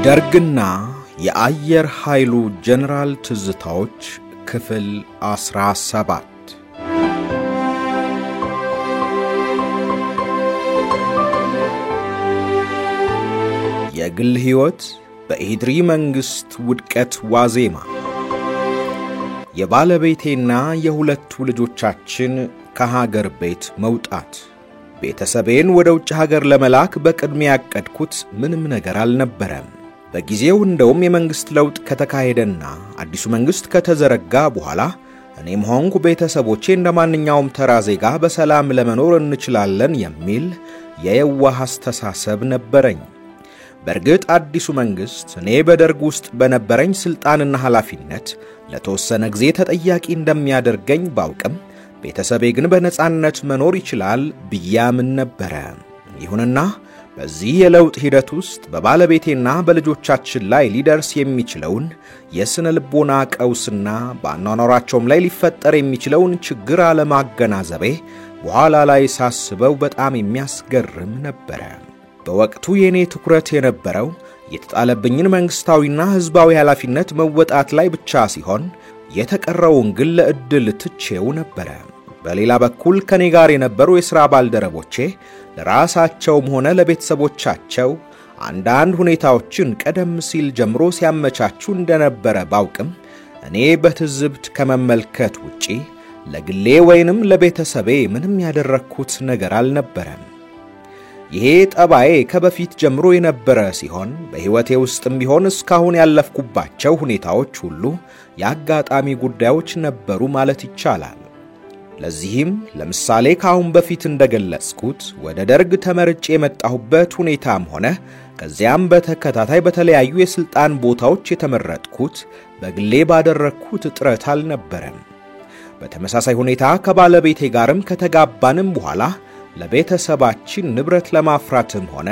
የደርግና የአየር ኃይሉ ጀነራል ትዝታዎች ክፍል 17 የግል ሕይወት በኢድሪ መንግስት ውድቀት ዋዜማ የባለቤቴና የሁለቱ ልጆቻችን ከሀገር ቤት መውጣት ቤተሰቤን ወደ ውጭ ሀገር ለመላክ በቅድሚያ ያቀድኩት ምንም ነገር አልነበረም። በጊዜው እንደውም የመንግስት ለውጥ ከተካሄደና አዲሱ መንግስት ከተዘረጋ በኋላ እኔም ሆንኩ ቤተሰቦቼ እንደማንኛውም ተራ ዜጋ በሰላም ለመኖር እንችላለን የሚል የየዋህ አስተሳሰብ ነበረኝ። በርግጥ አዲሱ መንግስት እኔ በደርግ ውስጥ በነበረኝ ስልጣንና ኃላፊነት ለተወሰነ ጊዜ ተጠያቂ እንደሚያደርገኝ ባውቅም ቤተሰቤ ግን በነጻነት መኖር ይችላል ብያምን ነበር። ይሁንና በዚህ የለውጥ ሂደት ውስጥ በባለቤቴና በልጆቻችን ላይ ሊደርስ የሚችለውን የስነ ልቦና ቀውስና በአኗኗራቸውም ላይ ሊፈጠር የሚችለውን ችግር አለማገናዘቤ በኋላ ላይ ሳስበው በጣም የሚያስገርም ነበር። በወቅቱ የኔ ትኩረት የነበረው የተጣለብኝን መንግስታዊና ህዝባዊ ኃላፊነት መወጣት ላይ ብቻ ሲሆን የተቀረውን ግን ለእድል ትቼው ነበር። በሌላ በኩል ከኔ ጋር የነበሩ የሥራ ባልደረቦቼ ለራሳቸውም ሆነ ለቤተሰቦቻቸው አንዳንድ ሁኔታዎችን ቀደም ሲል ጀምሮ ሲያመቻቹ እንደነበረ ባውቅም እኔ በትዝብት ከመመልከት ውጪ ለግሌ ወይንም ለቤተሰቤ ምንም ያደረኩት ነገር አልነበረም። ይሄ ጠባዬ ከበፊት ጀምሮ የነበረ ሲሆን በህይወቴ ውስጥም ቢሆን እስካሁን ያለፍኩባቸው ሁኔታዎች ሁሉ ያጋጣሚ ጉዳዮች ነበሩ ማለት ይቻላል። ለዚህም ለምሳሌ ካሁን በፊት እንደገለጽኩት ወደ ደርግ ተመርጬ የመጣሁበት ሁኔታም ሆነ ከዚያም በተከታታይ በተለያዩ የስልጣን ቦታዎች የተመረጥኩት በግሌ ባደረኩት ጥረት አልነበረም። በተመሳሳይ ሁኔታ ከባለቤቴ ጋርም ከተጋባንም በኋላ ለቤተሰባችን ንብረት ለማፍራትም ሆነ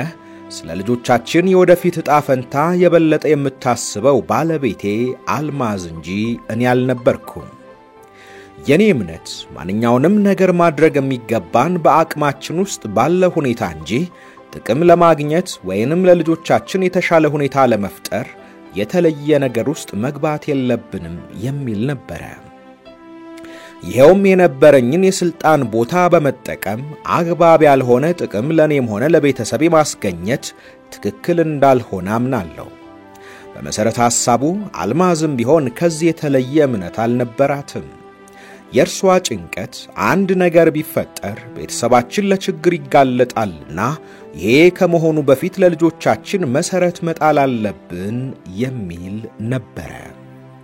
ስለ ልጆቻችን የወደፊት ዕጣ ፈንታ የበለጠ የምታስበው ባለቤቴ አልማዝ እንጂ እኔ አልነበርኩም። የኔ እምነት ማንኛውንም ነገር ማድረግ የሚገባን በአቅማችን ውስጥ ባለ ሁኔታ እንጂ ጥቅም ለማግኘት ወይንም ለልጆቻችን የተሻለ ሁኔታ ለመፍጠር የተለየ ነገር ውስጥ መግባት የለብንም የሚል ነበር። ይሄውም የነበረኝን የስልጣን ቦታ በመጠቀም አግባብ ያልሆነ ጥቅም ለኔም ሆነ ለቤተሰቤ ማስገኘት ትክክል እንዳልሆነ አምናለሁ። በመሰረተ ሐሳቡ አልማዝም ቢሆን ከዚህ የተለየ እምነት አልነበራትም። የእርሷ ጭንቀት አንድ ነገር ቢፈጠር ቤተሰባችን ለችግር ይጋለጣልና ይሄ ከመሆኑ በፊት ለልጆቻችን መሰረት መጣል አለብን የሚል ነበር።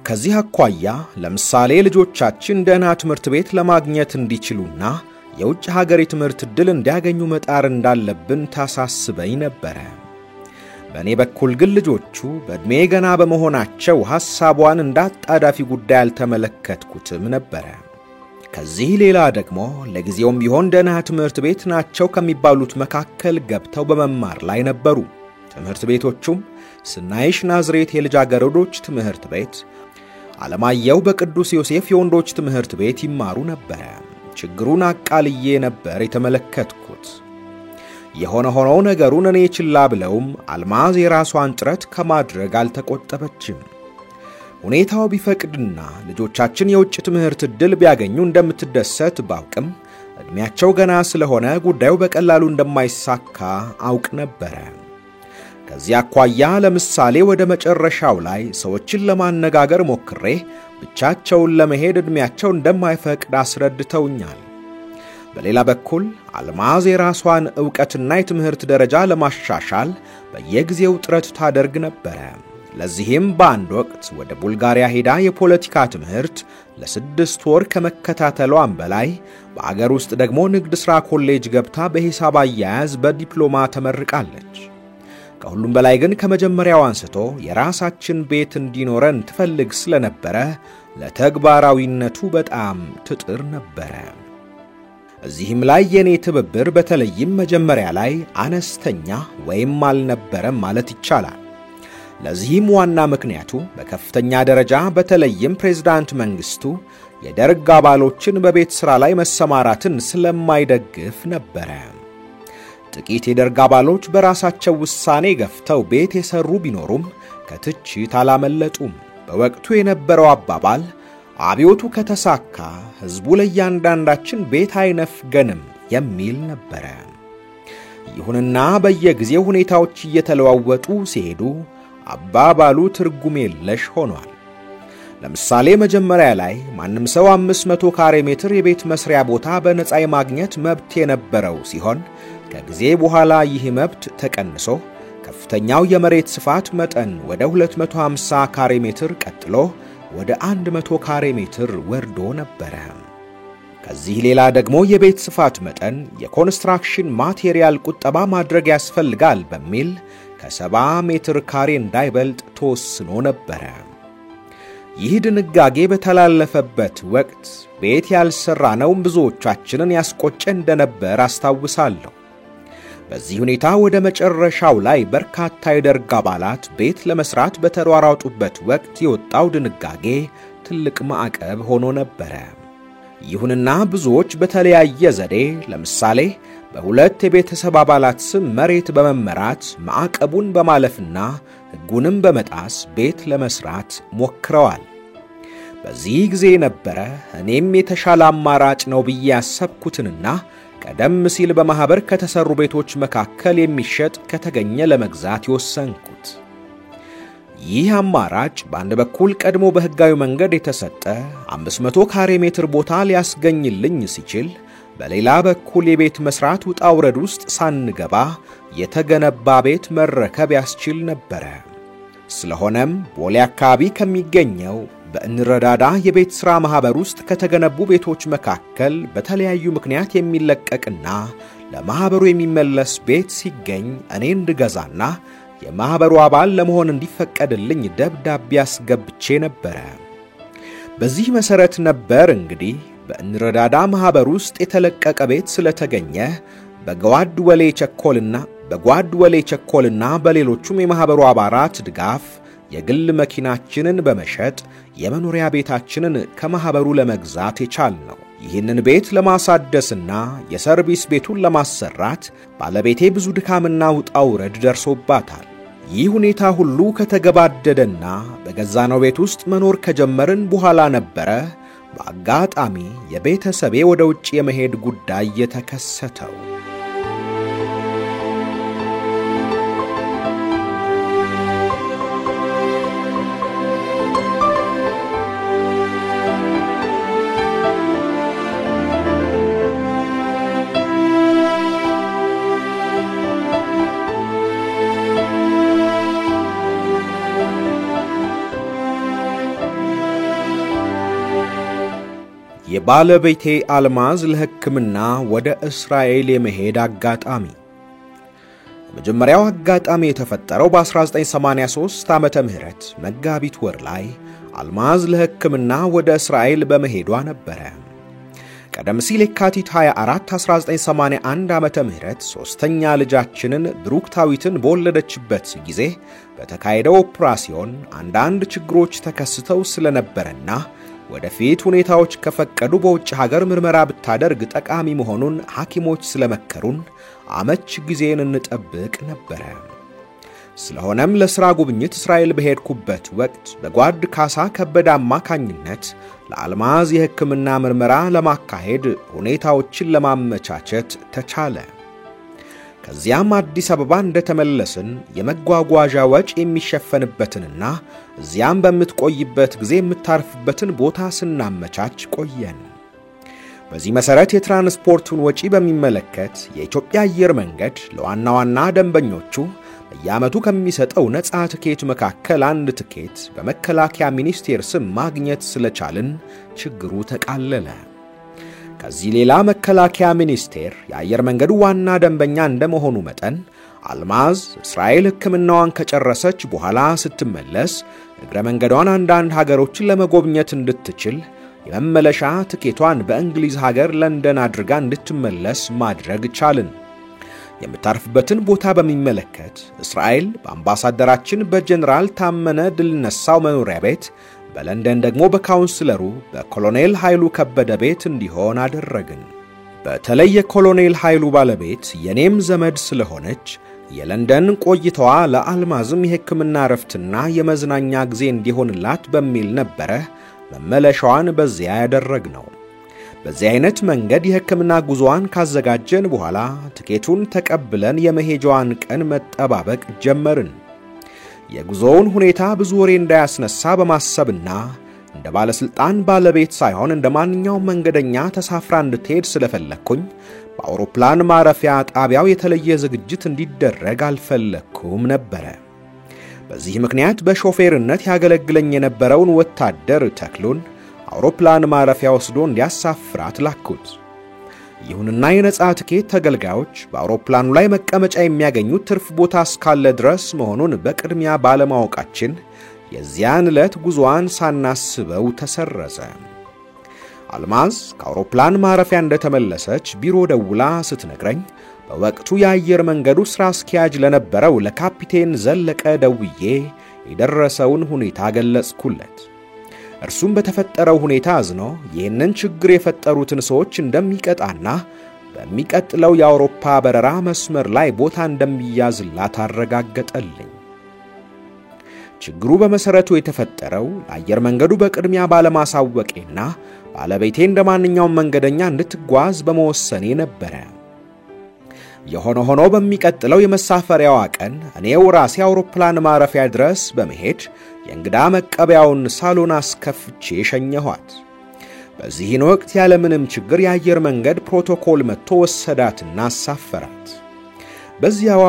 ከዚህ አኳያ ለምሳሌ ልጆቻችን ደህና ትምህርት ቤት ለማግኘት እንዲችሉና የውጭ ሀገር የትምህርት ዕድል እንዲያገኙ መጣር እንዳለብን ታሳስበኝ ነበር። በእኔ በኩል ግን ልጆቹ በዕድሜ ገና በመሆናቸው ሐሳቧን እንዳጣዳፊ ጉዳይ አልተመለከትኩትም ነበር። ከዚህ ሌላ ደግሞ ለጊዜውም ቢሆን ደህና ትምህርት ቤት ናቸው ከሚባሉት መካከል ገብተው በመማር ላይ ነበሩ። ትምህርት ቤቶቹም ስናይሽ ናዝሬት የልጃገረዶች ትምህርት ቤት፣ ዓለማየሁ በቅዱስ ዮሴፍ የወንዶች ትምህርት ቤት ይማሩ ነበር። ችግሩን አቃልዬ ነበር የተመለከትኩት። የሆነ ሆኖ ነገሩን እኔ ችላ ብለውም አልማዝ የራሷን ጥረት ከማድረግ አልተቆጠበችም። ሁኔታው ቢፈቅድና ልጆቻችን የውጭ ትምህርት ዕድል ቢያገኙ እንደምትደሰት ባውቅም ዕድሜያቸው ገና ስለሆነ ጉዳዩ በቀላሉ እንደማይሳካ አውቅ ነበር። ከዚህ አኳያ ለምሳሌ ወደ መጨረሻው ላይ ሰዎችን ለማነጋገር ሞክሬ ብቻቸውን ለመሄድ ዕድሜያቸው እንደማይፈቅድ አስረድተውኛል። በሌላ በኩል አልማዝ የራሷን ዕውቀትና የትምህርት ደረጃ ለማሻሻል በየጊዜው ጥረት ታደርግ ነበር። ለዚህም በአንድ ወቅት ወደ ቡልጋሪያ ሄዳ የፖለቲካ ትምህርት ለ6 ወር ከመከታተሏም በላይ በአገር ውስጥ ደግሞ ንግድ ሥራ ኮሌጅ ገብታ በሂሳብ አያያዝ በዲፕሎማ ተመርቃለች። ከሁሉም በላይ ግን ከመጀመሪያው አንስቶ የራሳችን ቤት እንዲኖረን ትፈልግ ስለነበረ ለተግባራዊነቱ በጣም ትጥር ነበር። እዚህም ላይ የኔ ትብብር በተለይም መጀመሪያ ላይ አነስተኛ ወይም አልነበረም ማለት ይቻላል። ለዚህም ዋና ምክንያቱ በከፍተኛ ደረጃ በተለይም ፕሬዝዳንት መንግስቱ የደርግ አባሎችን በቤት ሥራ ላይ መሰማራትን ስለማይደግፍ ነበር። ጥቂት የደርግ አባሎች በራሳቸው ውሳኔ ገፍተው ቤት የሰሩ ቢኖሩም ከትችት አላመለጡም። በወቅቱ የነበረው አባባል አብዮቱ ከተሳካ ሕዝቡ ለእያንዳንዳችን ቤት አይነፍገንም የሚል ነበረ። ይሁንና በየጊዜው ሁኔታዎች እየተለዋወጡ ሲሄዱ አባባሉ ትርጉም የለሽ ሆኗል። ለምሳሌ መጀመሪያ ላይ ማንም ሰው 500 ካሬ ሜትር የቤት መስሪያ ቦታ በነፃ የማግኘት መብት የነበረው ሲሆን ከጊዜ በኋላ ይህ መብት ተቀንሶ ከፍተኛው የመሬት ስፋት መጠን ወደ 250 ካሬ ሜትር ቀጥሎ ወደ 100 ካሬ ሜትር ወርዶ ነበረ። ከዚህ ሌላ ደግሞ የቤት ስፋት መጠን የኮንስትራክሽን ማቴሪያል ቁጠባ ማድረግ ያስፈልጋል በሚል ከ70 ሜትር ካሬ እንዳይበልጥ ተወስኖ ነበረ። ይህ ድንጋጌ በተላለፈበት ወቅት ቤት ያልሰራነው ብዙዎቻችንን ያስቆጨ እንደነበር አስታውሳለሁ። በዚህ ሁኔታ ወደ መጨረሻው ላይ በርካታ የደርግ አባላት ቤት ለመስራት በተሯሯጡበት ወቅት የወጣው ድንጋጌ ትልቅ ማዕቀብ ሆኖ ነበረ። ይሁንና ብዙዎች በተለያየ ዘዴ ለምሳሌ በሁለት የቤተሰብ አባላት ስም መሬት በመመራት ማዕቀቡን በማለፍና ሕጉንም በመጣስ ቤት ለመስራት ሞክረዋል። በዚህ ጊዜ ነበረ እኔም የተሻለ አማራጭ ነው ብዬ ያሰብኩትንና ቀደም ሲል በማህበር ከተሰሩ ቤቶች መካከል የሚሸጥ ከተገኘ ለመግዛት የወሰንኩት። ይህ አማራጭ በአንድ በኩል ቀድሞ በሕጋዊ መንገድ የተሰጠ 500 ካሬ ሜትር ቦታ ሊያስገኝልኝ ሲችል፣ በሌላ በኩል የቤት መስራት ውጣ ውረድ ውስጥ ሳንገባ የተገነባ ቤት መረከብ ያስችል ነበረ። ስለሆነም ቦሌ አካባቢ ከሚገኘው በእንረዳዳ የቤት ሥራ ማህበር ውስጥ ከተገነቡ ቤቶች መካከል በተለያዩ ምክንያት የሚለቀቅና ለማህበሩ የሚመለስ ቤት ሲገኝ እኔ እንድገዛና የማህበሩ አባል ለመሆን እንዲፈቀድልኝ ደብዳቤ አስገብቼ ነበረ። በዚህ መሰረት ነበር እንግዲህ በእንረዳዳ ማህበር ውስጥ የተለቀቀ ቤት ስለተገኘ በጓድ ወሌ ቸኮልና በሌሎቹም የማህበሩ አባላት ድጋፍ የግል መኪናችንን በመሸጥ የመኖሪያ ቤታችንን ከማህበሩ ለመግዛት የቻልነው። ይህንን ቤት ለማሳደስና የሰርቪስ ቤቱን ለማሰራት ባለቤቴ ብዙ ድካምና ውጣ ውረድ ደርሶባታል። ይህ ሁኔታ ሁሉ ከተገባደደና በገዛነው ቤት ውስጥ መኖር ከጀመርን በኋላ ነበረ በአጋጣሚ የቤተሰቤ ወደ ውጭ የመሄድ ጉዳይ የተከሰተው። የባለቤቴ አልማዝ ለሕክምና ወደ እስራኤል የመሄድ አጋጣሚ። መጀመሪያው አጋጣሚ የተፈጠረው በ1983 ዓመተ ምህረት መጋቢት ወር ላይ አልማዝ ለሕክምና ወደ እስራኤል በመሄዷ ነበረ። ቀደም ሲል የካቲት 24 1981 ዓመተ ምህረት ሶስተኛ ልጃችንን ብሩክታዊትን በወለደችበት ጊዜ በተካሄደው ኦፕራሲዮን አንዳንድ ችግሮች ተከስተው ስለነበረና ወደፊት ሁኔታዎች ከፈቀዱ በውጭ ሀገር ምርመራ ብታደርግ ጠቃሚ መሆኑን ሐኪሞች ስለመከሩን አመች ጊዜን እንጠብቅ ነበረ። ስለሆነም ለሥራ ጉብኝት እስራኤል በሄድኩበት ወቅት በጓድ ካሳ ከበደ አማካኝነት ለአልማዝ የሕክምና ምርመራ ለማካሄድ ሁኔታዎችን ለማመቻቸት ተቻለ። ከዚያም አዲስ አበባ እንደተመለስን የመጓጓዣ ወጪ የሚሸፈንበትንና እዚያም በምትቆይበት ጊዜ የምታርፍበትን ቦታ ስናመቻች ቆየን። በዚህ መሰረት የትራንስፖርቱን ወጪ በሚመለከት የኢትዮጵያ አየር መንገድ ለዋና ዋና ደንበኞቹ በየዓመቱ ከሚሰጠው ነፃ ትኬት መካከል አንድ ትኬት በመከላከያ ሚኒስቴር ስም ማግኘት ስለቻልን ችግሩ ተቃለለ። ከዚህ ሌላ መከላከያ ሚኒስቴር የአየር መንገዱ ዋና ደንበኛ እንደመሆኑ መጠን አልማዝ እስራኤል ሕክምናዋን ከጨረሰች በኋላ ስትመለስ እግረ መንገዷን አንዳንድ ሀገሮችን ለመጎብኘት እንድትችል የመመለሻ ትኬቷን በእንግሊዝ ሀገር ለንደን አድርጋ እንድትመለስ ማድረግ ቻልን። የምታርፍበትን ቦታ በሚመለከት እስራኤል በአምባሳደራችን በጀነራል ታመነ ድልነሳው መኖሪያ ቤት፣ በለንደን ደግሞ በካውንስለሩ በኮሎኔል ኃይሉ ከበደ ቤት እንዲሆን አደረግን። በተለይ የኮሎኔል ኃይሉ ባለቤት የኔም ዘመድ ስለሆነች የለንደን ቆይታዋ ለአልማዝም የሕክምና ረፍትና የመዝናኛ ጊዜ እንዲሆንላት በሚል ነበረ መመለሻዋን በዚያ ያደረግነው። በዚህ አይነት መንገድ የሕክምና ጉዞዋን ካዘጋጀን በኋላ ትኬቱን ተቀብለን የመሄጃዋን ቀን መጠባበቅ ጀመርን። የጉዞውን ሁኔታ ብዙ ወሬ እንዳያስነሳ በማሰብና እንደ ባለስልጣን ባለቤት ሳይሆን እንደ ማንኛውም መንገደኛ ተሳፍራ እንድትሄድ ስለፈለኩኝ በአውሮፕላን ማረፊያ ጣቢያው የተለየ ዝግጅት እንዲደረግ አልፈለኩም ነበር። በዚህ ምክንያት በሾፌርነት ያገለግለኝ የነበረውን ወታደር ተክሉን አውሮፕላን ማረፊያ ወስዶ እንዲያሳፍራት ላኩት። ይሁንና የነጻ ትኬት ተገልጋዮች በአውሮፕላኑ ላይ መቀመጫ የሚያገኙት ትርፍ ቦታ እስካለ ድረስ መሆኑን በቅድሚያ ባለማወቃችን የዚያን ዕለት ጉዞዋን ሳናስበው ተሰረዘ። አልማዝ ከአውሮፕላን ማረፊያ እንደተመለሰች ቢሮ ደውላ ስትነግረኝ በወቅቱ የአየር መንገዱ ሥራ አስኪያጅ ለነበረው ለካፒቴን ዘለቀ ደውዬ የደረሰውን ሁኔታ ገለጽኩለት። እርሱም በተፈጠረው ሁኔታ አዝኖ ይህንን ችግር የፈጠሩትን ሰዎች እንደሚቀጣና በሚቀጥለው የአውሮፓ በረራ መስመር ላይ ቦታ እንደሚያዝላት አረጋገጠልኝ። ችግሩ በመሰረቱ የተፈጠረው ለአየር መንገዱ በቅድሚያ ባለማሳወቄና ባለቤቴ እንደማንኛውም መንገደኛ እንድትጓዝ በመወሰኔ ነበር። የሆነ ሆኖ በሚቀጥለው የመሳፈሪያዋ ቀን እኔው ራሴ አውሮፕላን ማረፊያ ድረስ በመሄድ የእንግዳ መቀበያውን ሳሎን አስከፍቼ ሸኘኋት። በዚህን ወቅት ያለምንም ችግር የአየር መንገድ ፕሮቶኮል መጥቶ ወሰዳትና አሳፈራት። በዚያው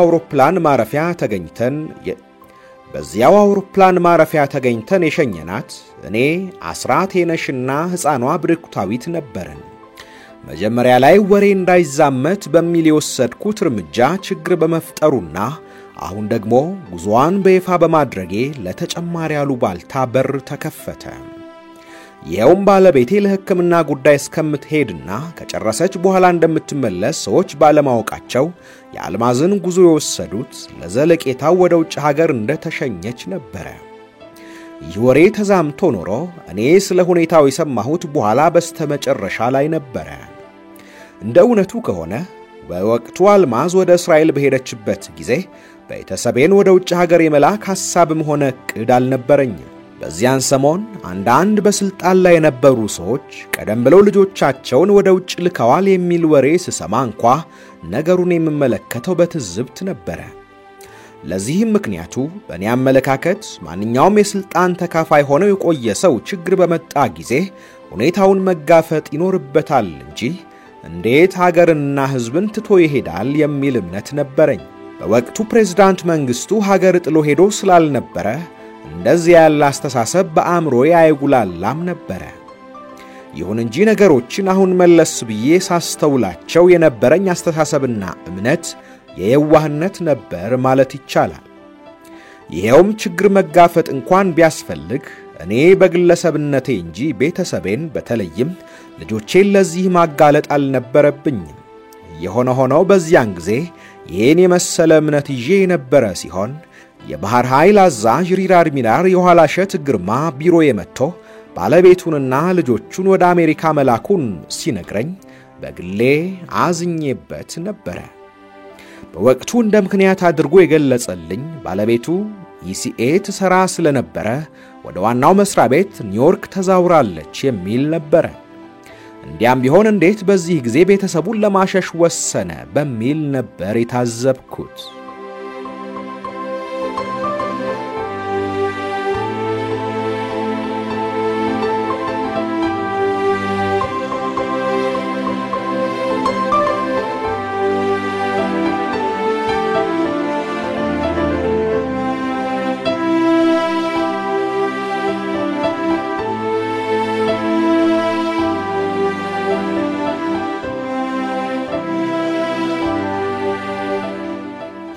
አውሮፕላን ማረፊያ ተገኝተን የሸኘናት እኔ አስራት የነሽና ሕፃኗ ብርክታዊት ነበርን። መጀመሪያ ላይ ወሬ እንዳይዛመት በሚል የወሰድኩት እርምጃ ችግር በመፍጠሩና አሁን ደግሞ ጉዞዋን በይፋ በማድረጌ ለተጨማሪ አሉባልታ በር ተከፈተ። ይኸውም ባለቤቴ ለሕክምና ጉዳይ እስከምትሄድና ከጨረሰች በኋላ እንደምትመለስ ሰዎች ባለማወቃቸው የአልማዝን ጉዞ የወሰዱት ለዘለቄታው ወደ ውጭ ሀገር እንደተሸኘች ነበረ። ይህ ወሬ ተዛምቶ ኖሮ እኔ ስለ ሁኔታው የሰማሁት በኋላ በስተመጨረሻ ላይ ነበረ። እንደ እውነቱ ከሆነ በወቅቱ አልማዝ ወደ እስራኤል በሄደችበት ጊዜ ቤተሰቤን ወደ ውጭ ሀገር የመላክ ሐሳብም ሆነ ዕቅድ አልነበረኝም። በዚያን ሰሞን አንዳንድ በስልጣን ላይ የነበሩ ሰዎች ቀደም ብለው ልጆቻቸውን ወደ ውጭ ልከዋል የሚል ወሬ ስሰማ እንኳ ነገሩን የምመለከተው በትዝብት ነበረ። ለዚህም ምክንያቱ በእኔ አመለካከት ማንኛውም የስልጣን ተካፋይ ሆነው የቆየ ሰው ችግር በመጣ ጊዜ ሁኔታውን መጋፈጥ ይኖርበታል እንጂ እንዴት ሀገርና ሕዝብን ትቶ ይሄዳል የሚል እምነት ነበረኝ። በወቅቱ ፕሬዝዳንት መንግስቱ ሀገር ጥሎ ሄዶ ስላልነበረ እንደዚህ ያለ አስተሳሰብ በአእምሮዬ አይጉላላም ነበረ። ይሁን እንጂ ነገሮችን አሁን መለስ ብዬ ሳስተውላቸው የነበረኝ አስተሳሰብና እምነት የየዋህነት ነበር ማለት ይቻላል። ይሄውም ችግር መጋፈጥ እንኳን ቢያስፈልግ እኔ በግለሰብነቴ እንጂ ቤተሰቤን በተለይም ልጆቼን ለዚህ ማጋለጥ አልነበረብኝም። የሆነ ሆኖ በዚያን ጊዜ ይህን የመሰለ እምነት ይዤ የነበረ ሲሆን የባህር ኃይል አዛዥ ሪር አድሚራል የኋላሸት ግርማ ቢሮ የመጥቶ ባለቤቱንና ልጆቹን ወደ አሜሪካ መላኩን ሲነግረኝ በግሌ አዝኜበት ነበረ። በወቅቱ እንደ ምክንያት አድርጎ የገለጸልኝ ባለቤቱ ኢሲኤ ትሰራ ስለነበረ ወደ ዋናው መስሪያ ቤት ኒውዮርክ ተዛውራለች የሚል ነበረ። እንዲያም ቢሆን እንዴት በዚህ ጊዜ ቤተሰቡን ለማሸሽ ወሰነ በሚል ነበር የታዘብኩት።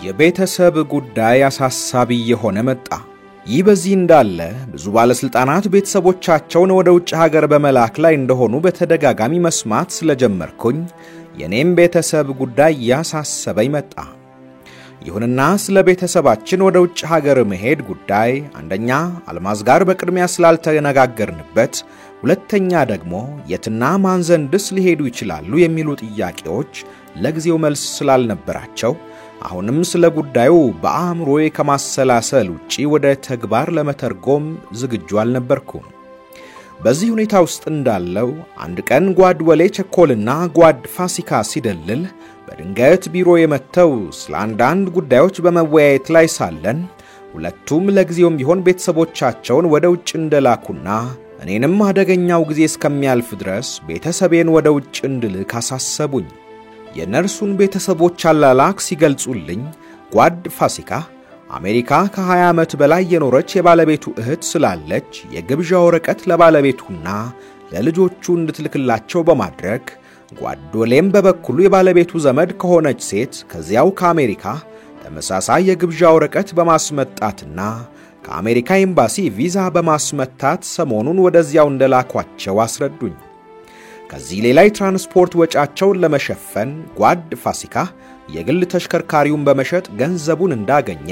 የቤተሰብ ጉዳይ አሳሳቢ የሆነ መጣ። ይህ በዚህ እንዳለ ብዙ ባለስልጣናት ቤተሰቦቻቸውን ወደ ውጭ ሀገር በመላክ ላይ እንደሆኑ በተደጋጋሚ መስማት ስለጀመርኩኝ የኔም ቤተሰብ ጉዳይ ያሳሰበኝ መጣ። ይሁንና ስለ ቤተሰባችን ወደ ውጭ ሀገር መሄድ ጉዳይ አንደኛ አልማዝ ጋር በቅድሚያ ስላልተነጋገርንበት፣ ሁለተኛ ደግሞ የትና ማን ዘንድስ ሊሄዱ ይችላሉ የሚሉ ጥያቄዎች ለጊዜው መልስ ስላልነበራቸው አሁንም ስለ ጉዳዩ በአእምሮዬ ከማሰላሰል ውጪ ወደ ተግባር ለመተርጎም ዝግጁ አልነበርኩም። በዚህ ሁኔታ ውስጥ እንዳለው አንድ ቀን ጓድ ወሌ ቸኮልና ጓድ ፋሲካ ሲደልል በድንገት ቢሮ የመተው ስለ አንዳንድ ጉዳዮች በመወያየት ላይ ሳለን ሁለቱም ለጊዜውም ቢሆን ቤተሰቦቻቸውን ወደ ውጭ እንደላኩና እኔንም አደገኛው ጊዜ እስከሚያልፍ ድረስ ቤተሰቤን ወደ ውጭ እንድልክ አሳሰቡኝ። የነርሱን ቤተሰቦች አላላክ ሲገልጹልኝ ጓድ ፋሲካ አሜሪካ ከ20 ዓመት በላይ የኖረች የባለቤቱ እህት ስላለች የግብዣ ወረቀት ለባለቤቱና ለልጆቹ እንድትልክላቸው በማድረግ ጓድ ወሌም በበኩሉ የባለቤቱ ዘመድ ከሆነች ሴት ከዚያው ከአሜሪካ ተመሳሳይ የግብዣ ወረቀት በማስመጣትና ከአሜሪካ ኤምባሲ ቪዛ በማስመታት ሰሞኑን ወደዚያው እንደላኳቸው አስረዱኝ። ከዚህ ሌላ ትራንስፖርት ወጫቸውን ለመሸፈን ጓድ ፋሲካ የግል ተሽከርካሪውን በመሸጥ ገንዘቡን እንዳገኘ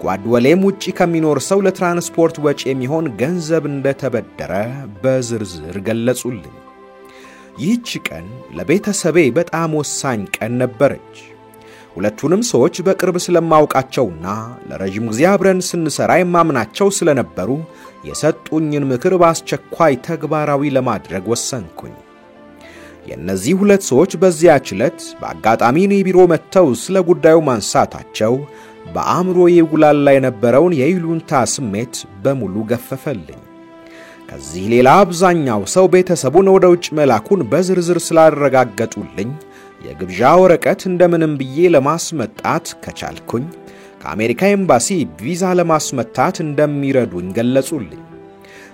ጓድ ወሌም ውጪ ከሚኖር ሰው ለትራንስፖርት ወጪ የሚሆን ገንዘብ እንደተበደረ በዝርዝር ገለጹልኝ። ይህች ቀን ለቤተሰቤ በጣም ወሳኝ ቀን ነበረች። ሁለቱንም ሰዎች በቅርብ ስለማውቃቸውና ለረጅም ጊዜ አብረን ስንሰራ የማምናቸው ስለነበሩ የሰጡኝን ምክር በአስቸኳይ ተግባራዊ ለማድረግ ወሰንኩኝ። የእነዚህ ሁለት ሰዎች በዚያች ዕለት በአጋጣሚ እኔ ቢሮ መጥተው ስለ ጉዳዩ ማንሳታቸው በአእምሮዬ ይጉላላ የነበረውን የይሉንታ ስሜት በሙሉ ገፈፈልኝ። ከዚህ ሌላ አብዛኛው ሰው ቤተሰቡን ወደ ውጭ መላኩን በዝርዝር ስላረጋገጡልኝ የግብዣ ወረቀት እንደምንም ብዬ ለማስመጣት ከቻልኩኝ ከአሜሪካ ኤምባሲ ቪዛ ለማስመታት እንደሚረዱኝ ገለጹልኝ።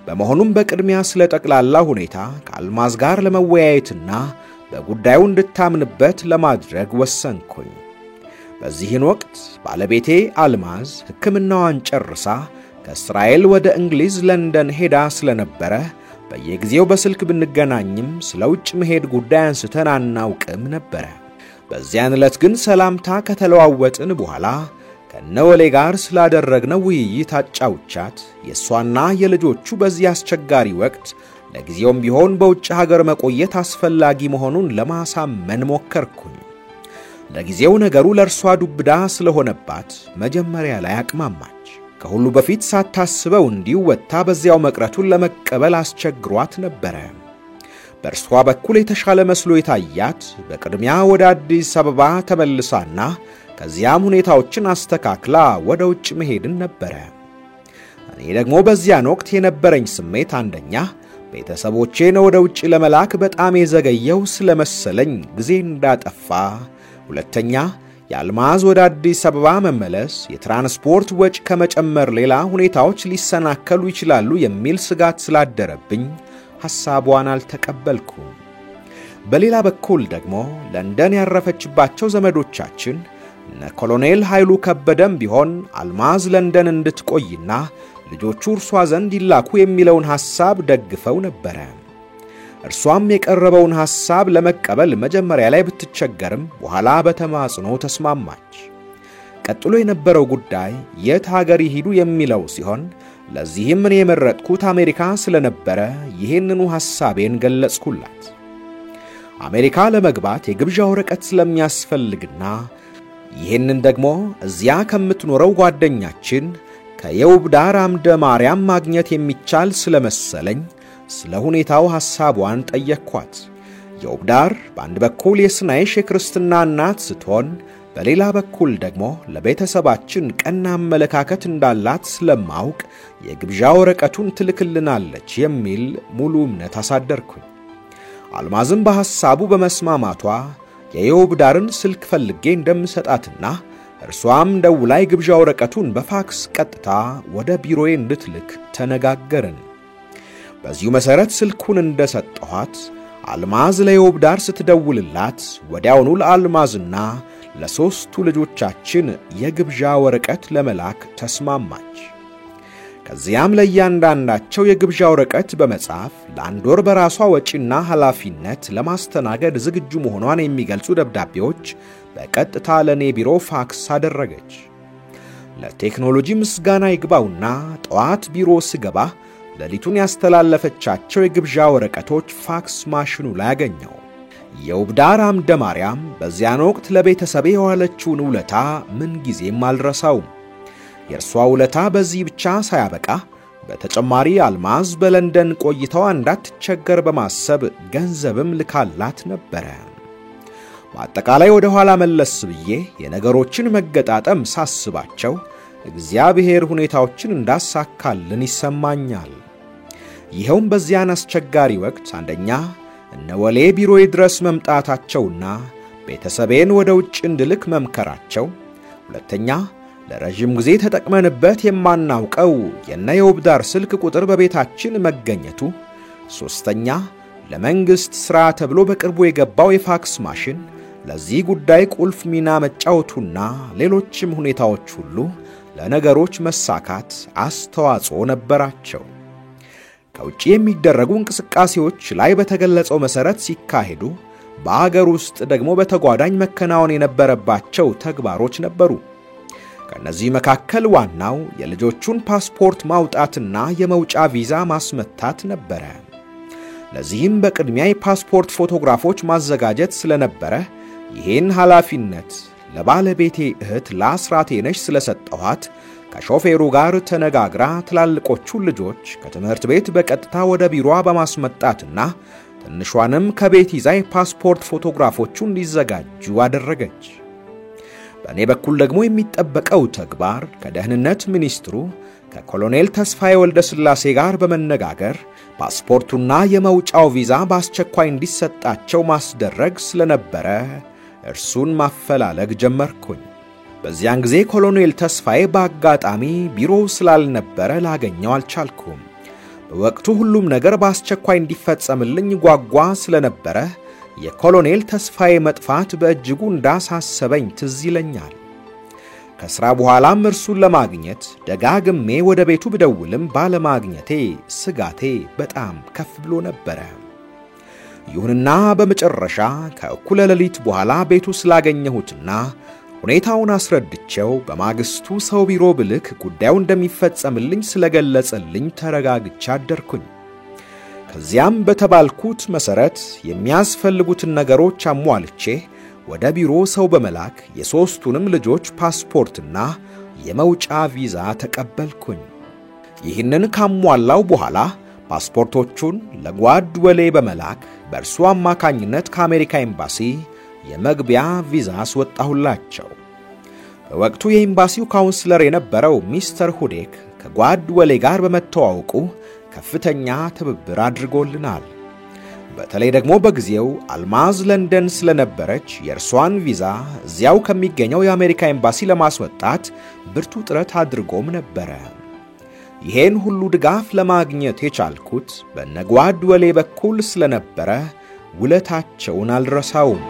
በመሆኑም በቅድሚያ ስለ ጠቅላላ ሁኔታ ከአልማዝ ጋር ለመወያየትና በጉዳዩ እንድታምንበት ለማድረግ ወሰንኩኝ። በዚህን ወቅት ባለቤቴ አልማዝ ሕክምናዋን ጨርሳ ከእስራኤል ወደ እንግሊዝ ለንደን ሄዳ ስለነበረ በየጊዜው በስልክ ብንገናኝም ስለ ውጭ መሄድ ጉዳይ አንስተን አናውቅም ነበር። በዚያን ዕለት ግን ሰላምታ ከተለዋወጥን በኋላ ከነወሌ ጋር ስላደረግነው ውይይት አጫውቻት የሷና የልጆቹ በዚህ አስቸጋሪ ወቅት ለጊዜውም ቢሆን በውጭ ሀገር መቆየት አስፈላጊ መሆኑን ለማሳመን ሞከርኩኝ። ለጊዜው ነገሩ ለእርሷ ዱብዳ ስለሆነባት መጀመሪያ ላይ አቅማማች። ከሁሉ በፊት ሳታስበው እንዲወጣ በዚያው መቅረቱን ለመቀበል አስቸግሯት ነበር። በእርሷ በኩል የተሻለ መስሎ የታያት በቅድሚያ ወደ አዲስ አበባ ተመልሳና ከዚያም ሁኔታዎችን አስተካክላ ወደ ውጭ መሄድን ነበር። እኔ ደግሞ በዚያን ወቅት የነበረኝ ስሜት አንደኛ ቤተሰቦቼን ወደ ውጭ ለመላክ በጣም የዘገየው ስለመሰለኝ ጊዜ እንዳጠፋ፣ ሁለተኛ የአልማዝ ወደ አዲስ አበባ መመለስ የትራንስፖርት ወጪ ከመጨመር ሌላ ሁኔታዎች ሊሰናከሉ ይችላሉ የሚል ስጋት ስላደረብኝ ሐሳቧን አልተቀበልኩም። በሌላ በኩል ደግሞ ለንደን ያረፈችባቸው ዘመዶቻችን ኮሎኔል ኃይሉ ከበደም ቢሆን አልማዝ ለንደን እንድትቆይና ልጆቹ እርሷ ዘንድ ይላኩ የሚለውን ሐሳብ ደግፈው ነበር። እርሷም የቀረበውን ሐሳብ ለመቀበል መጀመሪያ ላይ ብትቸገርም በኋላ በተማጽኖ ተስማማች። ቀጥሎ የነበረው ጉዳይ የት ሀገር ይሄዱ የሚለው ሲሆን ለዚህም እኔ የመረጥኩት አሜሪካ ስለነበረ ይሄንኑ ሐሳቤን ገለጽኩላት። አሜሪካ ለመግባት የግብዣ ወረቀት ስለሚያስፈልግና ይሄንን ደግሞ እዚያ ከምትኖረው ጓደኛችን ከየውብዳር አምደ ማርያም ማግኘት የሚቻል ስለመሰለኝ ስለ ሁኔታው ሐሳቧን ጠየቅኳት። የውብዳር በአንድ በኩል የስናይሽ የክርስትና እናት ስትሆን በሌላ በኩል ደግሞ ለቤተሰባችን ቀና አመለካከት እንዳላት ስለማውቅ የግብዣ ወረቀቱን ትልክልናለች የሚል ሙሉ እምነት አሳደርኩኝ። አልማዝም በሐሳቡ በመስማማቷ የውብዳርን ስልክ ፈልጌ እንደምሰጣትና እርሷም ደውላ የግብዣ ወረቀቱን በፋክስ ቀጥታ ወደ ቢሮዬ እንድትልክ ተነጋገርን። በዚሁ መሰረት ስልኩን እንደሰጠኋት አልማዝ ለውብዳር ስትደውልላት ወዲያውኑ ለአልማዝና ለሶስቱ ልጆቻችን የግብዣ ወረቀት ለመላክ ተስማማች። ከዚያም ለእያንዳንዳቸው የግብዣ ወረቀት በመጻፍ ለአንድ ወር በራሷ ወጪና ኃላፊነት ለማስተናገድ ዝግጁ መሆኗን የሚገልጹ ደብዳቤዎች በቀጥታ ለኔ ቢሮ ፋክስ አደረገች። ለቴክኖሎጂ ምስጋና ይግባውና ጠዋት ቢሮ ስገባ ሌሊቱን ያስተላለፈቻቸው የግብዣ ወረቀቶች ፋክስ ማሽኑ ላይ አገኘው። የውብዳር አምደ ማርያም በዚያን ወቅት ለቤተሰቤ የዋለችውን ውለታ ምን ጊዜም አልረሳውም። የእርሷ ውለታ በዚህ ብቻ ሳያበቃ በተጨማሪ አልማዝ በለንደን ቆይታዋ እንዳትቸገር በማሰብ ገንዘብም ልካላት ነበረ። በአጠቃላይ ወደ ኋላ መለስ ብዬ የነገሮችን መገጣጠም ሳስባቸው እግዚአብሔር ሁኔታዎችን እንዳሳካልን ይሰማኛል። ይኸውም በዚያን አስቸጋሪ ወቅት አንደኛ እነ ወሌ ቢሮዬ ድረስ መምጣታቸውና ቤተሰቤን ወደ ውጭ እንድልክ መምከራቸው፣ ሁለተኛ ለረጅም ጊዜ ተጠቅመንበት የማናውቀው የነ የውብዳር ስልክ ቁጥር በቤታችን መገኘቱ፣ ሶስተኛ ለመንግስት ሥራ ተብሎ በቅርቡ የገባው የፋክስ ማሽን ለዚህ ጉዳይ ቁልፍ ሚና መጫወቱና ሌሎችም ሁኔታዎች ሁሉ ለነገሮች መሳካት አስተዋጽኦ ነበራቸው። ከውጭ የሚደረጉ እንቅስቃሴዎች ላይ በተገለጸው መሰረት ሲካሄዱ፣ በአገር ውስጥ ደግሞ በተጓዳኝ መከናወን የነበረባቸው ተግባሮች ነበሩ። ከነዚህ መካከል ዋናው የልጆቹን ፓስፖርት ማውጣትና የመውጫ ቪዛ ማስመታት ነበረ። ለዚህም በቅድሚያ የፓስፖርት ፎቶግራፎች ማዘጋጀት ስለነበረ ይህን ኃላፊነት ለባለቤቴ እህት ለአስራቴነሽ ስለሰጠኋት ከሾፌሩ ጋር ተነጋግራ ትላልቆቹን ልጆች ከትምህርት ቤት በቀጥታ ወደ ቢሮዋ በማስመጣትና ትንሿንም ከቤት ይዛ የፓስፖርት ፎቶግራፎቹ እንዲዘጋጁ አደረገች። በእኔ በኩል ደግሞ የሚጠበቀው ተግባር ከደህንነት ሚኒስትሩ ከኮሎኔል ተስፋዬ ወልደ ስላሴ ጋር በመነጋገር ፓስፖርቱና የመውጫው ቪዛ በአስቸኳይ እንዲሰጣቸው ማስደረግ ስለነበረ እርሱን ማፈላለግ ጀመርኩኝ። በዚያን ጊዜ ኮሎኔል ተስፋዬ በአጋጣሚ ቢሮው ስላልነበረ ላገኘው አልቻልኩም። በወቅቱ ሁሉም ነገር በአስቸኳይ እንዲፈጸምልኝ ጓጓ ስለነበረ የኮሎኔል ተስፋዬ መጥፋት በእጅጉ እንዳሳሰበኝ ትዝ ይለኛል። ከሥራ በኋላም እርሱን ለማግኘት ደጋግሜ ወደ ቤቱ ብደውልም ባለማግኘቴ ስጋቴ በጣም ከፍ ብሎ ነበረ። ይሁንና በመጨረሻ ከእኩለ ሌሊት በኋላ ቤቱ ስላገኘሁትና ሁኔታውን አስረድቼው በማግስቱ ሰው ቢሮ ብልክ ጉዳዩ እንደሚፈጸምልኝ ስለገለጸልኝ ተረጋግቼ አደርኩኝ። ከዚያም በተባልኩት መሰረት የሚያስፈልጉትን ነገሮች አሟልቼ ወደ ቢሮ ሰው በመላክ የሶስቱንም ልጆች ፓስፖርትና የመውጫ ቪዛ ተቀበልኩኝ። ይህንን ካሟላው በኋላ ፓስፖርቶቹን ለጓድ ወሌ በመላክ በእርሱ አማካኝነት ከአሜሪካ ኤምባሲ የመግቢያ ቪዛ አስወጣሁላቸው። በወቅቱ የኤምባሲው ካውንስለር የነበረው ሚስተር ሁዴክ ከጓድ ወሌ ጋር በመተዋወቁ ከፍተኛ ትብብር አድርጎልናል። በተለይ ደግሞ በጊዜው አልማዝ ለንደን ስለነበረች የእርሷን ቪዛ እዚያው ከሚገኘው የአሜሪካ ኤምባሲ ለማስወጣት ብርቱ ጥረት አድርጎም ነበረ። ይሄን ሁሉ ድጋፍ ለማግኘት የቻልኩት በነጓድ ወሌ በኩል ስለነበረ ውለታቸውን አልረሳውም።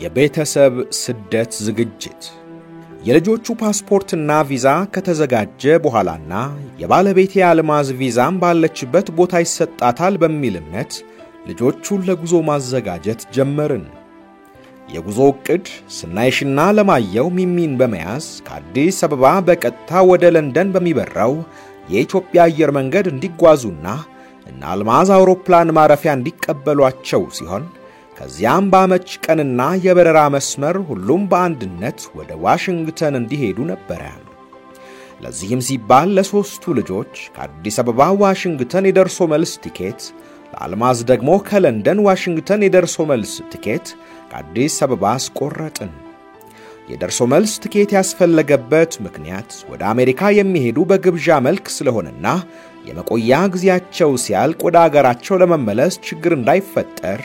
የቤተሰብ ስደት ዝግጅት። የልጆቹ ፓስፖርትና ቪዛ ከተዘጋጀ በኋላና የባለቤቴ አልማዝ ቪዛም ባለችበት ቦታ ይሰጣታል በሚል እምነት ልጆቹን ለጉዞ ማዘጋጀት ጀመርን። የጉዞ ዕቅድ ስናይሽና ለማየው ሚሚን በመያዝ ከአዲስ አበባ በቀጥታ ወደ ለንደን በሚበራው የኢትዮጵያ አየር መንገድ እንዲጓዙና እና አልማዝ አውሮፕላን ማረፊያ እንዲቀበሏቸው ሲሆን ከዚያም በአመች ቀንና የበረራ መስመር ሁሉም በአንድነት ወደ ዋሽንግተን እንዲሄዱ ነበረ። ለዚህም ሲባል ለሶስቱ ልጆች ከአዲስ አበባ ዋሽንግተን የደርሶ መልስ ቲኬት፣ ለአልማዝ ደግሞ ከለንደን ዋሽንግተን የደርሶ መልስ ቲኬት ከአዲስ አበባ አስቆረጥን። የደርሶ መልስ ቲኬት ያስፈለገበት ምክንያት ወደ አሜሪካ የሚሄዱ በግብዣ መልክ ስለሆነና የመቆያ ጊዜያቸው ሲያልቅ ወደ አገራቸው ለመመለስ ችግር እንዳይፈጠር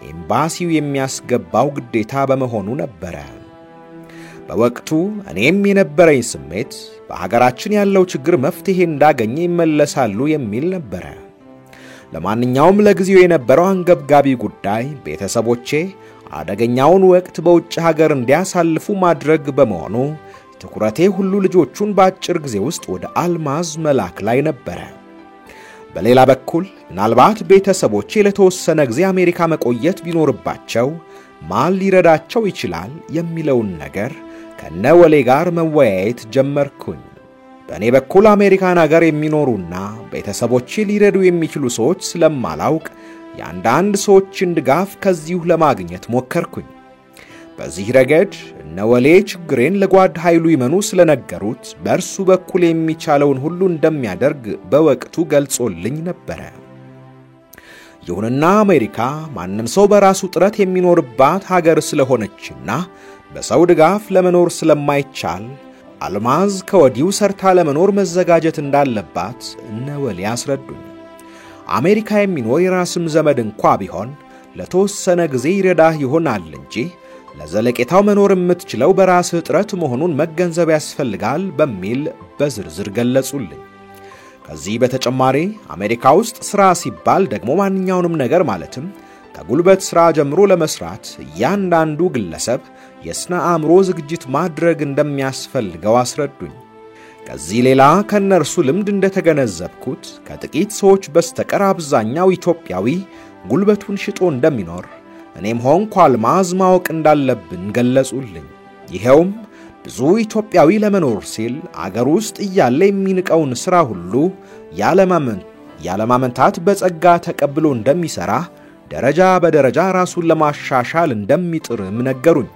ኤምባሲው የሚያስገባው ግዴታ በመሆኑ ነበረ። በወቅቱ እኔም የነበረኝ ስሜት በሀገራችን ያለው ችግር መፍትሄ እንዳገኘ ይመለሳሉ የሚል ነበረ። ለማንኛውም ለጊዜው የነበረው አንገብጋቢ ጉዳይ ቤተሰቦቼ አደገኛውን ወቅት በውጭ ሀገር እንዲያሳልፉ ማድረግ በመሆኑ ትኩረቴ ሁሉ ልጆቹን በአጭር ጊዜ ውስጥ ወደ አልማዝ መላክ ላይ ነበረ። በሌላ በኩል ምናልባት ቤተሰቦቼ ለተወሰነ ጊዜ አሜሪካ መቆየት ቢኖርባቸው ማን ሊረዳቸው ይችላል የሚለውን ነገር ከነወሌ ጋር መወያየት ጀመርኩኝ። በእኔ በኩል አሜሪካን ሀገር የሚኖሩና ቤተሰቦቼ ሊረዱ የሚችሉ ሰዎች ስለማላውቅ የአንዳንድ ሰዎችን ድጋፍ ከዚሁ ለማግኘት ሞከርኩኝ። በዚህ ረገድ እነወሌ ችግሬን ለጓድ ኃይሉ ይመኑ ስለነገሩት በእርሱ በኩል የሚቻለውን ሁሉ እንደሚያደርግ በወቅቱ ገልጾልኝ ነበረ። ይሁንና አሜሪካ ማንም ሰው በራሱ ጥረት የሚኖርባት ሀገር ስለሆነችና በሰው ድጋፍ ለመኖር ስለማይቻል አልማዝ ከወዲሁ ሰርታ ለመኖር መዘጋጀት እንዳለባት እነወሌ አስረዱኝ። አሜሪካ የሚኖር የራስም ዘመድ እንኳ ቢሆን ለተወሰነ ጊዜ ይረዳህ ይሆናል እንጂ ለዘለቄታው መኖር የምትችለው በራስህ ጥረት መሆኑን መገንዘብ ያስፈልጋል በሚል በዝርዝር ገለጹልኝ። ከዚህ በተጨማሪ አሜሪካ ውስጥ ሥራ ሲባል ደግሞ ማንኛውንም ነገር ማለትም ከጉልበት ሥራ ጀምሮ ለመስራት እያንዳንዱ ግለሰብ የስነ አእምሮ ዝግጅት ማድረግ እንደሚያስፈልገው አስረዱኝ። ከዚህ ሌላ ከነርሱ ልምድ እንደተገነዘብኩት ከጥቂት ሰዎች በስተቀር አብዛኛው ኢትዮጵያዊ ጉልበቱን ሽጦ እንደሚኖር እኔም ሆንኩ አልማዝ ማወቅ እንዳለብን ገለጹልኝ። ይሄውም ብዙ ኢትዮጵያዊ ለመኖር ሲል አገር ውስጥ እያለ የሚንቀውን ሥራ ሁሉ ያለማመንታት በጸጋ ተቀብሎ እንደሚሠራ ደረጃ በደረጃ ራሱን ለማሻሻል እንደሚጥርም ነገሩኝ።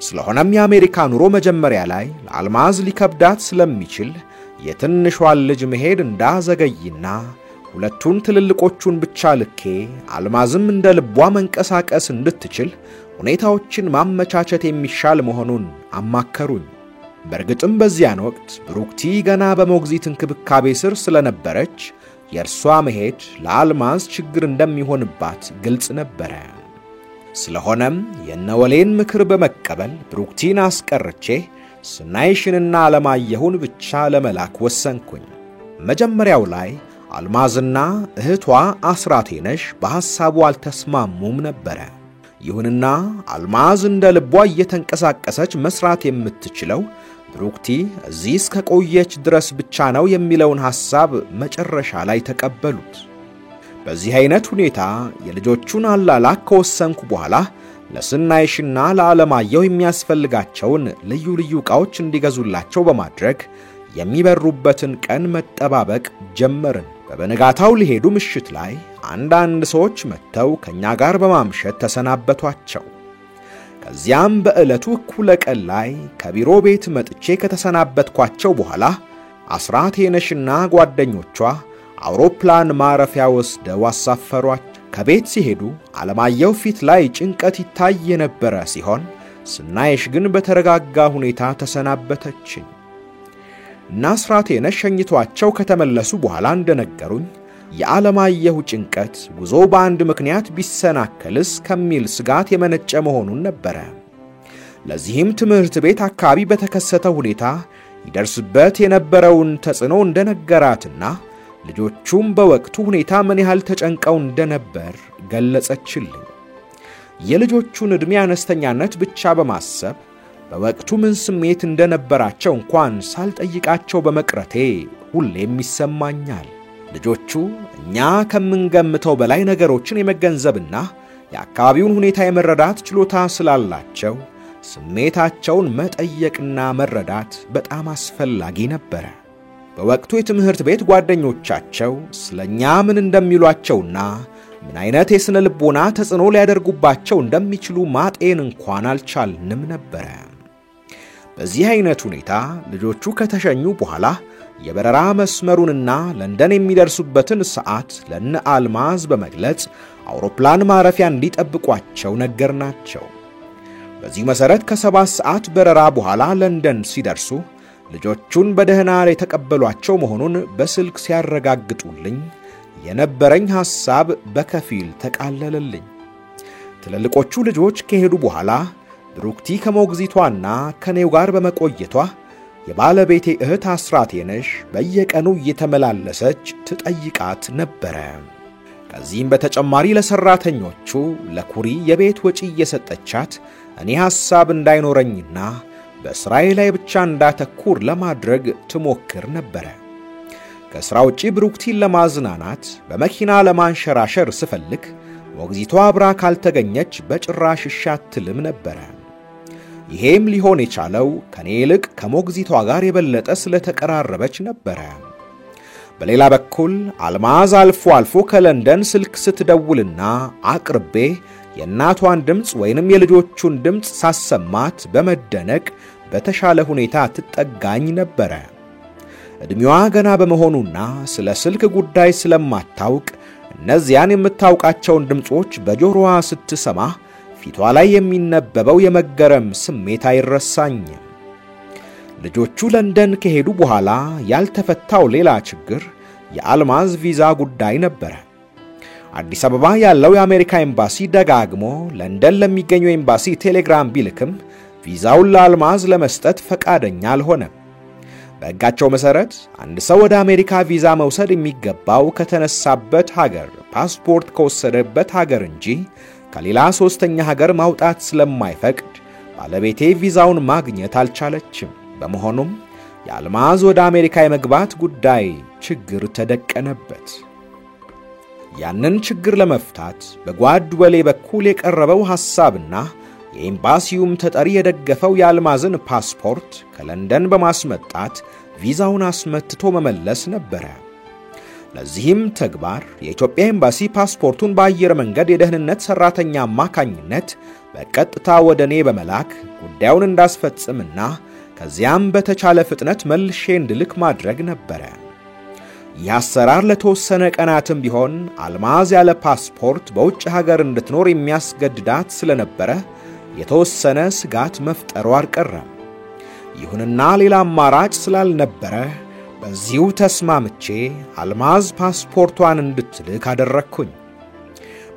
ስለሆነም የአሜሪካ ኑሮ መጀመሪያ ላይ ለአልማዝ ሊከብዳት ስለሚችል የትንሿን ልጅ መሄድ እንዳዘገይና ሁለቱን ትልልቆቹን ብቻ ልኬ አልማዝም እንደ ልቧ መንቀሳቀስ እንድትችል ሁኔታዎችን ማመቻቸት የሚሻል መሆኑን አማከሩኝ። በእርግጥም በዚያን ወቅት ብሩክቲ ገና በሞግዚት እንክብካቤ ስር ስለነበረች የእርሷ መሄድ ለአልማዝ ችግር እንደሚሆንባት ግልጽ ነበረ። ስለሆነም የነወሌን ምክር በመቀበል ብሩክቲን አስቀርቼ ስናይሽንና አለማየሁን ብቻ ለመላክ ወሰንኩኝ። መጀመሪያው ላይ አልማዝና እህቷ አስራቴነሽ በሐሳቡ አልተስማሙም ነበረ። ይሁንና አልማዝ እንደ ልቧ እየተንቀሳቀሰች መስራት የምትችለው ብሩክቲ እዚህ እስከ ቆየች ድረስ ብቻ ነው የሚለውን ሐሳብ መጨረሻ ላይ ተቀበሉት። በዚህ አይነት ሁኔታ የልጆቹን አላላክ ከወሰንኩ በኋላ ለስናይሽና ለዓለማየሁ የሚያስፈልጋቸውን ልዩ ልዩ ዕቃዎች እንዲገዙላቸው በማድረግ የሚበሩበትን ቀን መጠባበቅ ጀመርን። በበነጋታው ሊሄዱ ምሽት ላይ አንዳንድ ሰዎች መጥተው ከኛ ጋር በማምሸት ተሰናበቷቸው። ከዚያም በዕለቱ እኩለ ቀን ላይ ከቢሮ ቤት መጥቼ ከተሰናበትኳቸው በኋላ አስራቴነሽና ጓደኞቿ አውሮፕላን ማረፊያ ወስደው አሳፈሯቸው። ከቤት ሲሄዱ ዓለማየሁ ፊት ላይ ጭንቀት ይታይ የነበረ ሲሆን ስናይሽ ግን በተረጋጋ ሁኔታ ተሰናበተችኝ። አስራቴነሽ ሸኝቷቸው ከተመለሱ በኋላ እንደነገሩኝ የዓለማየሁ ጭንቀት ጉዞ በአንድ ምክንያት ቢሰናከልስ ከሚል ስጋት የመነጨ መሆኑን ነበረ። ለዚህም ትምህርት ቤት አካባቢ በተከሰተ ሁኔታ ይደርስበት የነበረውን ተጽዕኖ እንደነገራትና ልጆቹም በወቅቱ ሁኔታ ምን ያህል ተጨንቀው እንደነበር ገለጸችልኝ። የልጆቹን ዕድሜ አነስተኛነት ብቻ በማሰብ በወቅቱ ምን ስሜት እንደነበራቸው እንኳን ሳልጠይቃቸው በመቅረቴ ሁሌም ይሰማኛል። ልጆቹ እኛ ከምንገምተው በላይ ነገሮችን የመገንዘብና የአካባቢውን ሁኔታ የመረዳት ችሎታ ስላላቸው ስሜታቸውን መጠየቅና መረዳት በጣም አስፈላጊ ነበረ። በወቅቱ የትምህርት ቤት ጓደኞቻቸው ስለኛ ምን እንደሚሏቸውና ምን አይነት የስነ ልቦና ተጽዕኖ ሊያደርጉባቸው እንደሚችሉ ማጤን እንኳን አልቻልንም ነበረ። በዚህ አይነት ሁኔታ ልጆቹ ከተሸኙ በኋላ የበረራ መስመሩንና ለንደን የሚደርሱበትን ሰዓት ለነ አልማዝ በመግለጽ አውሮፕላን ማረፊያ እንዲጠብቋቸው ነገርናቸው። በዚህ መሰረት ከ7 ሰዓት በረራ በኋላ ለንደን ሲደርሱ ልጆቹን በደህና የተቀበሏቸው መሆኑን በስልክ ሲያረጋግጡልኝ የነበረኝ ሐሳብ በከፊል ተቃለለልኝ። ትልልቆቹ ልጆች ከሄዱ በኋላ ብሩክቲ ከሞግዚቷና ከኔው ጋር በመቆየቷ የባለቤቴ እህት አስራቴነሽ በየቀኑ እየተመላለሰች ትጠይቃት ነበረ። ከዚህም በተጨማሪ ለሰራተኞቹ ለኩሪ የቤት ወጪ እየሰጠቻት እኔ ሐሳብ እንዳይኖረኝና በስራዬ ላይ ብቻ እንዳተኩር ለማድረግ ትሞክር ነበር። ከስራ ውጪ ብሩክቲን ለማዝናናት በመኪና ለማንሸራሸር ስፈልግ ሞግዚቷ አብራ ካልተገኘች በጭራሽ አትልም ነበር። ይሄም ሊሆን የቻለው ከኔ ይልቅ ከሞግዚቷ ጋር የበለጠ ስለተቀራረበች ነበር። በሌላ በኩል አልማዝ አልፎ አልፎ ከለንደን ስልክ ስትደውልና አቅርቤ የእናቷን ድምጽ ወይንም የልጆቹን ድምጽ ሳሰማት በመደነቅ በተሻለ ሁኔታ ትጠጋኝ ነበር። እድሜዋ ገና በመሆኑና ስለ ስልክ ጉዳይ ስለማታውቅ እነዚያን የምታውቃቸውን ድምጾች በጆሮዋ ስትሰማ ፊቷ ላይ የሚነበበው የመገረም ስሜት አይረሳኝም። ልጆቹ ለንደን ከሄዱ በኋላ ያልተፈታው ሌላ ችግር የአልማዝ ቪዛ ጉዳይ ነበር። አዲስ አበባ ያለው የአሜሪካ ኤምባሲ ደጋግሞ ለንደን ለሚገኘው ኤምባሲ ቴሌግራም ቢልክም ቪዛውን ለአልማዝ ለመስጠት ፈቃደኛ አልሆነም። በሕጋቸው መሰረት አንድ ሰው ወደ አሜሪካ ቪዛ መውሰድ የሚገባው ከተነሳበት ሀገር ፓስፖርት ከወሰደበት ሀገር እንጂ ከሌላ ሶስተኛ ሀገር ማውጣት ስለማይፈቅድ ባለቤቴ ቪዛውን ማግኘት አልቻለችም። በመሆኑም የአልማዝ ወደ አሜሪካ የመግባት ጉዳይ ችግር ተደቀነበት። ያንን ችግር ለመፍታት በጓድ ወሌ በኩል የቀረበው ሐሳብና የኤምባሲውም ተጠሪ የደገፈው የአልማዝን ፓስፖርት ከለንደን በማስመጣት ቪዛውን አስመትቶ መመለስ ነበር። ለዚህም ተግባር የኢትዮጵያ ኤምባሲ ፓስፖርቱን በአየር መንገድ የደህንነት ሰራተኛ አማካኝነት በቀጥታ ወደኔ በመላክ ጉዳዩን እንዳስፈጽምና ከዚያም በተቻለ ፍጥነት መልሼ እንድልክ ማድረግ ነበር። ይህ አሰራር ለተወሰነ ቀናትም ቢሆን አልማዝ ያለ ፓስፖርት በውጭ ሀገር እንድትኖር የሚያስገድዳት ስለነበረ የተወሰነ ስጋት መፍጠሩ አልቀረም። ይሁንና ሌላ አማራጭ ስላልነበረ በዚሁ ተስማምቼ አልማዝ ፓስፖርቷን እንድትልክ አደረኩኝ።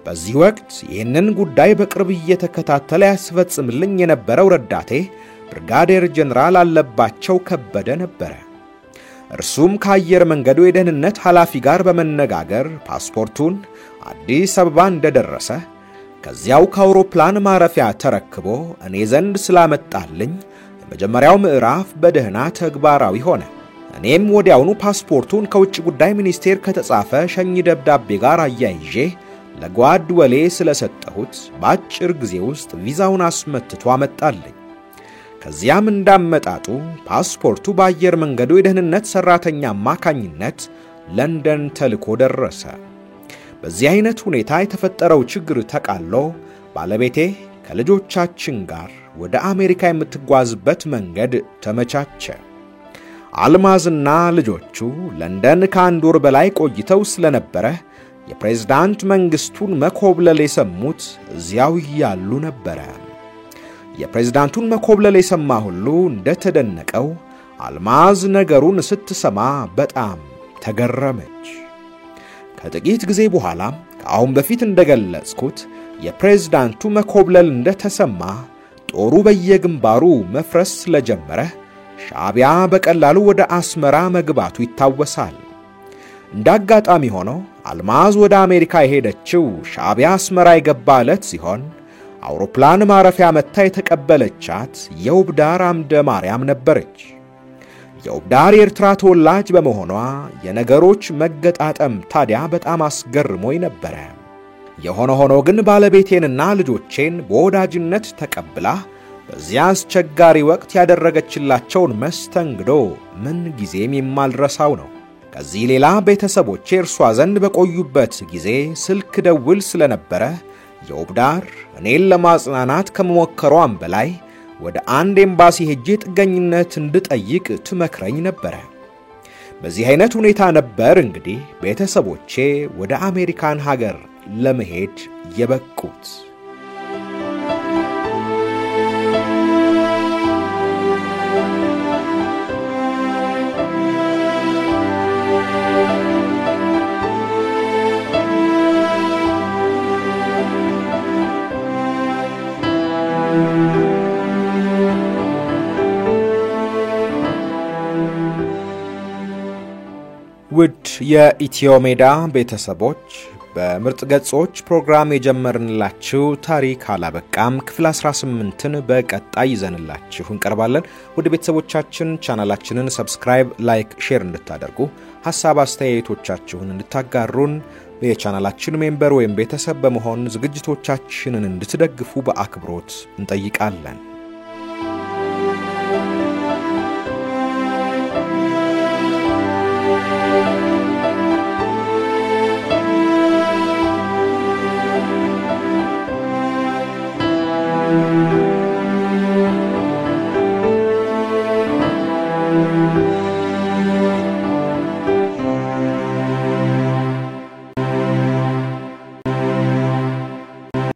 በዚህ ወቅት ይህንን ጉዳይ በቅርብ እየተከታተለ ያስፈጽምልኝ የነበረው ረዳቴ ብርጋዴር ጀነራል አለባቸው ከበደ ነበር። እርሱም ከአየር መንገዱ የደህንነት ኃላፊ ጋር በመነጋገር ፓስፖርቱን አዲስ አበባ እንደደረሰ ከዚያው ከአውሮፕላን ማረፊያ ተረክቦ እኔ ዘንድ ስላመጣልኝ የመጀመሪያው ምዕራፍ በደህና ተግባራዊ ሆነ። እኔም ወዲያውኑ ፓስፖርቱን ከውጭ ጉዳይ ሚኒስቴር ከተጻፈ ሸኝ ደብዳቤ ጋር አያይዤ ለጓድ ወሌ ስለሰጠሁት በአጭር ጊዜ ውስጥ ቪዛውን አስመትቶ አመጣልኝ። ከዚያም እንዳመጣጡ ፓስፖርቱ በአየር መንገዱ የደህንነት ሰራተኛ አማካኝነት ለንደን ተልኮ ደረሰ። በዚህ አይነት ሁኔታ የተፈጠረው ችግር ተቃሎ ባለቤቴ ከልጆቻችን ጋር ወደ አሜሪካ የምትጓዝበት መንገድ ተመቻቸ። አልማዝና ልጆቹ ለንደን ከአንድ ወር በላይ ቆይተው ስለነበረ የፕሬዝዳንት መንግስቱን መኮብለል የሰሙት እዚያው ያሉ ነበር። የፕሬዝዳንቱን መኮብለል የሰማ ሁሉ እንደተደነቀው አልማዝ ነገሩን ስትሰማ በጣም ተገረመች። ከጥቂት ጊዜ በኋላ ከአሁን በፊት እንደገለጽኩት የፕሬዝዳንቱ መኮብለል እንደተሰማ ጦሩ በየግንባሩ መፍረስ ስለጀመረ ሻዕቢያ በቀላሉ ወደ አስመራ መግባቱ ይታወሳል። እንዳጋጣሚ ሆኖ አልማዝ ወደ አሜሪካ የሄደችው ሻዕቢያ አስመራ የገባለት ሲሆን አውሮፕላን ማረፊያ መታ የተቀበለቻት የውብዳር አምደ ማርያም ነበረች። የውብዳር የኤርትራ ተወላጅ በመሆኗ የነገሮች መገጣጠም ታዲያ በጣም አስገርሞኝ ነበር። የሆነ ሆኖ ግን ባለቤቴንና ልጆቼን በወዳጅነት ተቀብላ በዚያ አስቸጋሪ ወቅት ያደረገችላቸውን መስተንግዶ ምን ጊዜም የማልረሳው ነው። ከዚህ ሌላ ቤተሰቦቼ እርሷ ዘንድ በቆዩበት ጊዜ ስልክ ደውል ስለነበረ የውብዳር እኔን ለማጽናናት ከመሞከሯም በላይ ወደ አንድ ኤምባሲ ሄጄ ጥገኝነት እንድጠይቅ ትመክረኝ ነበር። በዚህ አይነት ሁኔታ ነበር እንግዲህ ቤተሰቦቼ ወደ አሜሪካን ሀገር ለመሄድ የበቁት። ውድ የኢትዮ ሜዳ ቤተሰቦች በምርጥ ገጾች ፕሮግራም የጀመርንላችሁ ታሪክ አላበቃም ክፍል 18ን በቀጣይ ይዘንላችሁ እንቀርባለን። ወደ ቤተሰቦቻችን ቻናላችንን ሰብስክራይብ፣ ላይክ፣ ሼር እንድታደርጉ ሐሳብ አስተያየቶቻችሁን እንድታጋሩን የቻናላችን ሜምበር ወይም ቤተሰብ በመሆን ዝግጅቶቻችንን እንድትደግፉ በአክብሮት እንጠይቃለን።